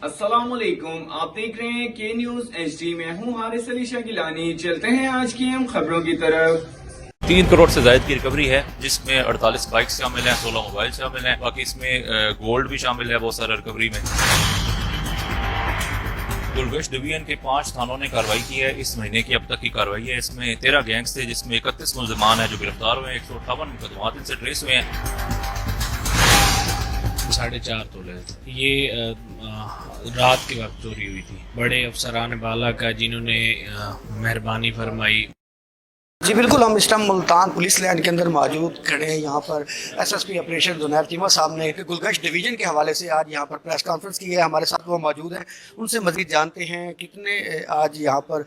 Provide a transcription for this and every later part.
अस्सलामुअलैकुम, आप देख रहे हैं के न्यूज HD। में हूँ हारिस अली शाह गिलानी। चलते हैं आज की हम खबरों की तरफ। 3 करोड़ से ज्यादा की रिकवरी है, जिसमें 48 बाइक शामिल हैं, 16 मोबाइल शामिल हैं, बाकी इसमें गोल्ड भी शामिल है बहुत सारा रिकवरी में। गुलगश्त डिवीजन के 5 थानों ने कार्रवाई की है। इस महीने की अब तक की कार्रवाई है। इसमें 13 गैंग्स थे, जिसमें 31 मुल्जिमान हैं जो गिरफ्तार हुए हैं। 158 मुकदमात इनसे ट्रेस हुए हैं। 4.5 तोले ये रात के वक्त चोरी हुई थी। बड़े अफसरान बाला का जिन्होंने मेहरबानी फरमाई। जी बिल्कुल, हम इस टाइम मुल्तान पुलिस लाइन के अंदर मौजूद खड़े हैं। यहाँ पर SSP ऑपरेशन जुनैर चीमा साहब ने गुलगश्त डिवीज़न के हवाले से आज यहाँ पर प्रेस कॉन्फ्रेंस की है। हमारे साथ वो मौजूद हैं, उनसे मज़ीद जानते हैं कितने आज यहाँ पर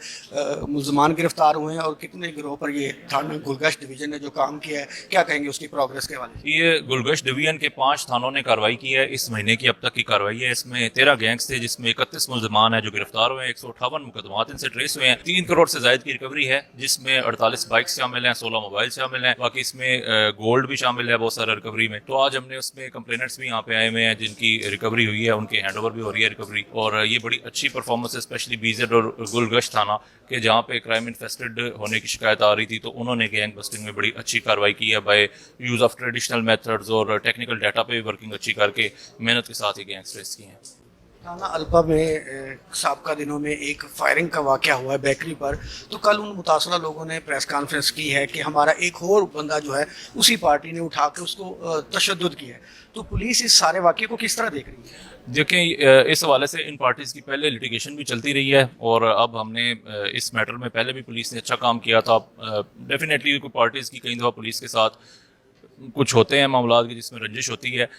मुल्ज़मान गिरफ्तार हुए हैं और कितने गिरोह पर ये थाना गुलगश्त डिवीज़न ने जो काम किया है, क्या कहेंगे उसकी प्रोग्रेस के हवाले से। ये गुलगश्त डिवीजन के 5 थानों ने कार्रवाई की है। इस महीने की अब तक की कार्रवाई है। इसमें 13 गैंग्स थे, जिसमें 31 मुल्जिमान हैं जो गिरफ्तार हुए हैं। 158 मुकदमात इनसे ट्रेस हुए हैं। 3 करोड़ से ज्यादा की रिकवरी है, जिसमें 48 बाइक शामिल हैं, 16 मोबाइल शामिल हैं, बाकी इसमें गोल्ड भी शामिल है बहुत सारा रिकवरी में। तो आज हमने उसमें कंप्लेनेंट्स भी यहाँ पे आए हुए हैं जिनकी रिकवरी हुई है, उनके हैंड ओवर भी हो रही है रिकवरी। और ये बड़ी अच्छी परफॉर्मेंस है, स्पेशली BZ और गुलगश्त थाना के, जहाँ पे क्राइम इन्फेस्टेड होने की शिकायत आ रही थी, तो उन्होंने गैंग बस्टिंग में बड़ी अच्छी कार्रवाई की है by use of traditional methods और टेक्निकल डाटा पे भी वर्किंग अच्छी करके मेहनत के साथ ही गैंग ट्रेस की हैं। थाना अल्पा में साबका दिनों में एक फायरिंग का वाक़या हुआ है बेकरी पर, तो कल उन मुतासरा लोगों ने प्रेस कॉन्फ्रेंस की है कि हमारा एक और बंदा जो है उसी पार्टी ने उठा के उसको तशद्दुद किया है। तो पुलिस इस सारे वाक़े को किस तरह देख रही है? देखें, इस हवाले से इन पार्टीज़ की पहले लिटिगेशन भी चलती रही है और अब हमने इस मैटर में पहले भी पुलिस ने अच्छा काम किया था। डेफिनेटली कोई पार्टीज़ की कई दफ़ा पुलिस के साथ कुछ होते हैं मामला की जिसमें रंजिश होती है,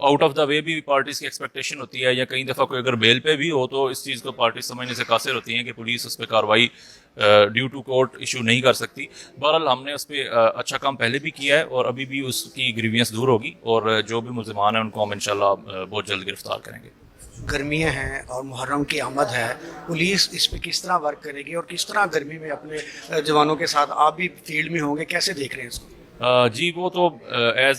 आउट ऑफ द वे भी पार्टीज़ की एक्सपेक्टेशन होती है, या कई दफ़ा कोई अगर बेल पे भी हो तो इस चीज़ को पार्टी समझने से कासिर होती हैं कि पुलिस उस पर कार्रवाई ड्यू टू कोर्ट इशू नहीं कर सकती। बहरहाल हमने उस पर अच्छा काम पहले भी किया है और अभी भी उसकी ग्रीवियंस दूर होगी और जो भी मुल्ज़िमान हैं उनको हम इंशाल्लाह बहुत जल्द गिरफ्तार करेंगे। गर्मियाँ हैं और मुहर्रम की आमद है, पुलिस इस पर किस तरह वर्क करेगी और किस तरह गर्मी में अपने जवानों के साथ आप भी फील्ड में होंगे, कैसे देख रहे हैं इसको? जी वो तो एज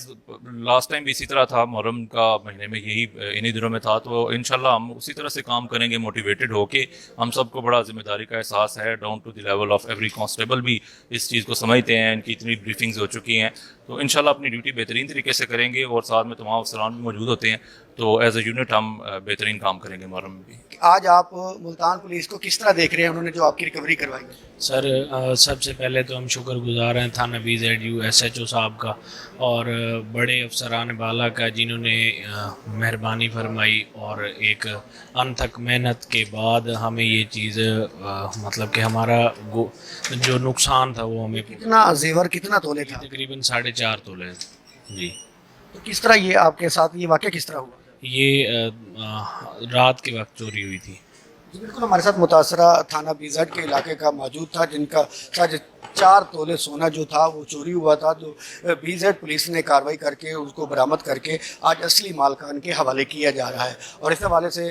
लास्ट टाइम भी इसी तरह था, मुहर्रम का महीने में यही इन्हीं दिनों में था, तो इंशाल्लाह हम उसी तरह से काम करेंगे मोटिवेटेड होके। हम सबको बड़ा जिम्मेदारी का एहसास है, down to the level of every constable भी इस चीज़ को समझते हैं। इनकी इतनी ब्रीफिंग्स हो चुकी हैं, तो इंशाल्लाह अपनी ड्यूटी बेहतरीन तरीके से करेंगे और साथ में तमाम अफसरान भी मौजूद होते हैं, तो एज अ यूनिट हम बेहतरीन काम करेंगे मुहर्रम में भी। आज आप मुल्तान पुलिस को किस तरह देख रहे हैं, उन्होंने जो आपकी रिकवरी करवाई? सर सबसे पहले तो हम शुक्रगुजार हैं थाना BZU SHO साहब का और बड़े अफसरान बाला का जिन्होंने मेहरबानी फरमाई और एक अनथक मेहनत के बाद हमें ये चीज़ मतलब कि हमारा जो नुकसान था वो हमें कितना जेवर कितना तोले था? तकरीबन 4.5 तोले जी। तो किस तरह ये आपके साथ ये वाक़या किस तरह हुआ? ये रात के वक्त चोरी हुई थी। जी बिल्कुल, हमारे साथ मुतासरा थाना BZ के इलाके का मौजूद था, जिनका 4.5 तोले सोना जो था वो चोरी हुआ था। तो BZ पुलिस ने कार्रवाई करके उसको बरामद करके आज असली मालकान के हवाले किया जा रहा है। और इस हवाले से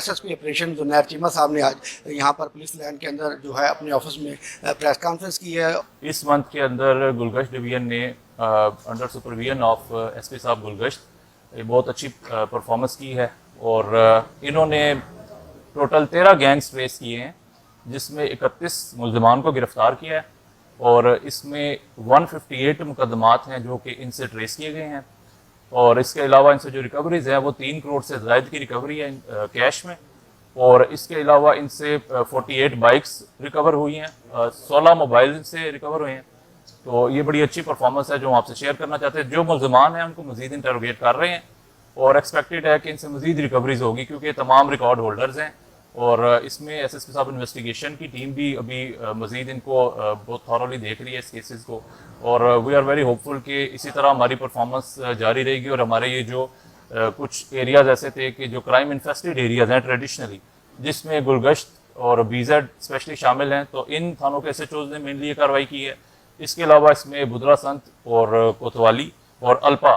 SSP ऑपरेशन जुनैर चीमा साहब ने आज यहाँ पर पुलिस लाइन के अंदर जो है अपने ऑफिस में प्रेस कॉन्फ्रेंस की है। इस मंथ के अंदर गुलगश्त डिवीजन ने अंडर सुपरविजन ऑफ SP साहब गुलगश्त बहुत अच्छी परफॉर्मेंस की है और इन्होंने टोटल 13 गैंग्स ट्रेस किए हैं, जिसमें 31 मुल्ज़िमान को गिरफ्तार किया है और इसमें 158 मुकदमात हैं जो कि इनसे ट्रेस किए गए हैं। और इसके अलावा इनसे जो रिकवरीज हैं वो 3 करोड़ से ज़ायद की रिकवरी है कैश में। और इसके अलावा इनसे 48 बाइक्स रिकवर हुई हैं, 16 मोबाइल से रिकवर हुए हैं। तो ये बड़ी अच्छी परफॉर्मेंस है जो हम आपसे शेयर करना चाहते हैं। जो मुल्ज़िमान हैं उनको मज़ीद इंटरोगेट कर रहे हैं और एक्सपेक्टेड है कि इनसे मज़ीद रिकवरीज होगी, क्योंकि तमाम रिकॉर्ड होल्डर्स हैं और इसमें SSP साहब इन्वेस्टिगेशन की टीम भी अभी मज़ीद इनको बहुत थॉरली देख रही है इस केसेस को। और वी आर वेरी होपफुल कि इसी तरह हमारी परफॉर्मेंस जारी रहेगी और हमारे ये जो कुछ एरियाज़ ऐसे थे कि जो क्राइम इन्फेस्टेड एरियाज़ हैं ट्रेडिशनली, जिसमें गुलगश्त और BZ स्पेशली शामिल हैं, तो इन थानों के SHOs ने मेनली ये कार्रवाई की है। इसके अलावा इसमें बुधरा संत और कोतवाली और अल्पा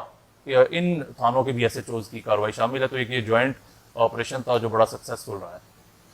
इन थानों के भी SHOs की कार्रवाई शामिल है। तो एक ये जॉइंट ऑपरेशन था जो बड़ा सक्सेसफुल रहा है।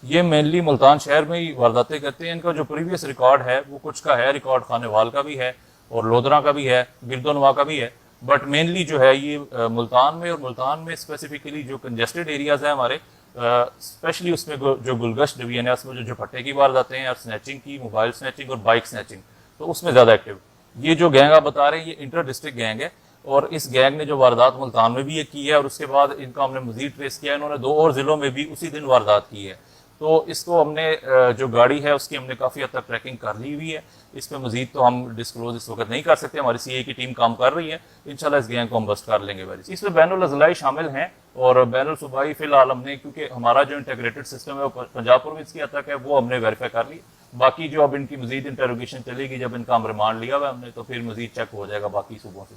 ये मेनली मुल्तान शहर में ही वारदातें करते हैं। इनका जो प्रीवियस रिकॉर्ड है वो कुछ का है, रिकॉर्ड खानेवाल का भी है और लोधरा का भी है, गिरदोनवा का भी है, बट मेनली जो है ये मुल्तान में और मुल्तान में स्पेसिफिकली जो कंजेस्टेड एरियाज हैं हमारे, स्पेशली उसमें जो गुलगश्त डिवीजन है उसमें जो झपट्टे की वारदातें हैं और स्नैचिंग की, मोबाइल स्नैचिंग और बाइक स्नैचिंग, तो उसमें ज़्यादा एक्टिव। ये जो गैंग आप बता रहे हैं ये इंटर डिस्ट्रिक्ट गैंग है और इस गैंग ने जो वारदात मुल्तान में भी ये की है और उसके बाद इनका हमने मजीद ट्रेस किया है, इन्होंने 2 और ज़िलों में भी उसी दिन वारदात की है। तो इसको हमने जो गाड़ी है उसकी हमने काफ़ी हद तक ट्रैकिंग कर ली हुई है। इसमें मजीद तो हम डिस्क्लोज इस वक्त नहीं कर सकते, हमारी सीए की टीम काम कर रही है, इंशाल्लाह इस गैंग को हम बस्ट कर लेंगे वेरी। इसमें बैनुल अज़लाई शामिल हैं और बैनुल सूबाई फिलहाल हमने, क्योंकि हमारा जो इंटीग्रेटेड सिस्टम है वो पंजाब प्रोविंस की हद तक है, वो हमने वेरीफाई कर ली। बाकी जो अब इनकी मजीद इंटरोगेशन चलेगी, जब इनका हम रिमांड लिया हुआ हमने, तो फिर मजीद चेक हो जाएगा बाकी सूबों से।